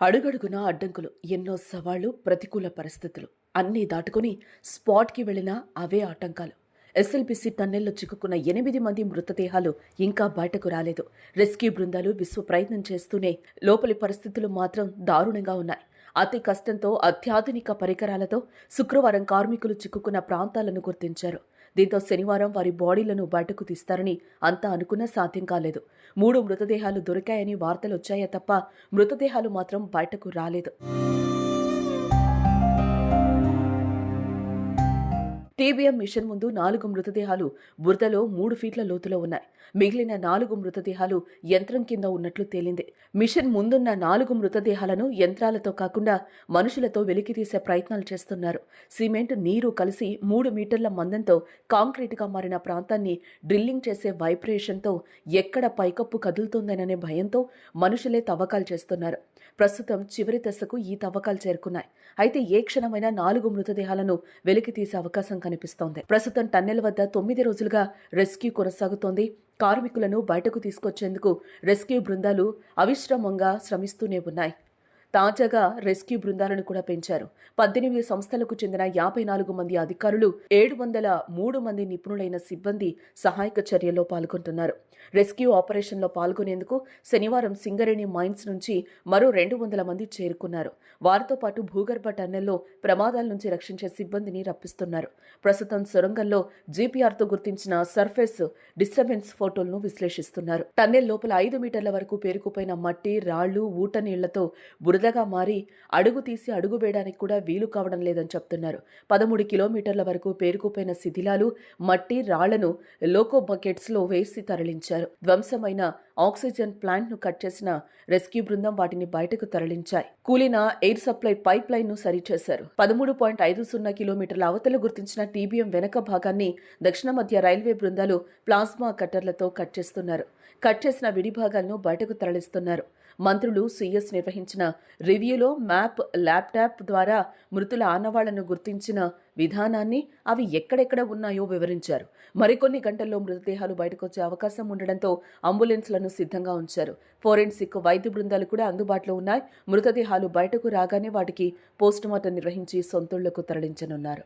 అడుగడుగునా అడ్డంకులు, ఎన్నో సవాళ్లు, ప్రతికూల పరిస్థితులు అన్నీ దాటుకుని స్పాట్కి వెళ్లిన అవే ఆటంకాలు. ఎస్ఎల్బిసి టన్నెల్లో చిక్కుకున్న 8 మంది మృతదేహాలు ఇంకా బయటకు రాలేదు. రెస్క్యూ బృందాలు విశ్వ ప్రయత్నం చేస్తూనే లోపలి పరిస్థితులు మాత్రం దారుణంగా ఉన్నాయి. అతి కష్టంతో అత్యాధునిక పరికరాలతో శుక్రవారం కార్మికులు చిక్కుకున్న ప్రాంతాలను గుర్తించారు. దీంతో శనివారం వారి బాడీలను బయటకు తీస్తారని అంతా అనుకున్నా సాధ్యం కాలేదు. 3 మృతదేహాలు దొరికాయని వార్తలొచ్చాయే తప్ప మృతదేహాలు మాత్రం బయటకు రాలేదు. టీబీఎం మిషన్ ముందు 4 మృతదేహాలు బురదలో 3 ఫీట్ల లోతులో ఉన్నాయి. మిగిలిన 4 మృతదేహాలు యంత్రం కింద ఉన్నట్లు తేలింది. మిషన్ ముందున్న 4 మృతదేహాలను యంత్రాలతో కాకుండా మనుషులతో వెలికితీసే ప్రయత్నాలు చేస్తున్నారు. సిమెంట్, నీరు కలిసి 3 మీటర్ల మందంతో కాంక్రీటుగా మారిన ప్రాంతాన్ని డ్రిల్లింగ్ చేసే వైబ్రేషన్తో ఎక్కడ పైకప్పు కదులుతుందననే భయంతో మనుషులే తవ్వకాలు చేస్తున్నారు. ప్రస్తుతం చివరి దశకు ఈ తవ్వకాలు చేరుకున్నాయి. అయితే ఏ క్షణమైనా 4 మృతదేహాలను వెలికితీసే అవకాశం కనిపిస్తోంది. ప్రస్తుతం టన్నెల్ వద్ద 9 రోజులుగా రెస్క్యూ కొనసాగుతోంది. కార్మికులను బయటకు తీసుకొచ్చేందుకు రెస్క్యూ బృందాలు అవిశ్రామంగా శ్రమిస్తూనే ఉన్నాయి. తాజాగా రెస్క్యూ బృందాలను కూడా పెంచారు. 18 సంస్థలకు చెందిన 54 మంది అధికారులు, 703 మంది నిపుణులైన సిబ్బంది సహాయక చర్యల్లో పాల్గొంటున్నారు. రెస్క్యూ ఆపరేషన్లో పాల్గొనేందుకు శనివారం సింగరేణి మైన్స్ నుంచి మరో 200 మంది చేరుకున్నారు. వారితో పాటు భూగర్భ టన్నెల్లో ప్రమాదాల నుంచి రక్షించే సిబ్బందిని రప్పిస్తున్నారు. ప్రస్తుతం సొరంగంలో జీపీఆర్తో గుర్తించిన సర్ఫేస్ డిస్టర్బెన్స్ ఫోటోలను విశ్లేషిస్తున్నారు. టన్నెల్ లోపల 5 మీటర్ల వరకు పేరుకుపోయిన మట్టి, రాళ్లు, ఊట నీళ్లతో బురదగా మారి అడుగు తీసి అడుగు వేయడానికి కూడా వీలు కావడం లేదని చెప్తున్నారు. 13 కిలోమీటర్ల వరకు పేరుకుపోయిన శిథిలాలు, మట్టి, రాళ్లను లోకో బకెట్స్లో వేసి తరలించారు. ధ్వంసమైన ఆక్సిజన్ ప్లాంట్ను కట్ చేసిన రెస్క్యూ బృందం వాటిని బయటకు తరలించాయి. కూలిన ఎయిర్ సప్లై పైప్ లైన్ ను సరిచేశారు. 13.50 కిలోమీటర్ల అవతల గుర్తించిన టీబీఎం వెనక భాగాన్ని దక్షిణ మధ్య రైల్వే బృందాలు ప్లాస్మా కట్టర్లతో కట్ చేస్తున్నారు. కట్ చేసిన విడి భాగాలను బయటకు తరలిస్తున్నారు. మంత్రులు, సీఎస్ నిర్వహించిన రివ్యూలో మ్యాప్, ల్యాప్టాప్ ద్వారా మృతుల ఆనవాళ్లను గుర్తించిన విధానాన్ని, అవి ఎక్కడెక్కడ ఉన్నాయో వివరించారు. మరికొన్ని గంటల్లో మృతదేహాలు బయటకొచ్చే అవకాశం ఉండడంతో అంబులెన్స్లను సిద్ధంగా ఉంచారు. ఫోరెన్సిక్ వైద్య బృందాలు కూడా అందుబాటులో ఉన్నాయి. మృతదేహాలు బయటకు రాగానే వాటికి పోస్టుమార్టం నిర్వహించి సొంతూళ్లకు తరలించనున్నారు.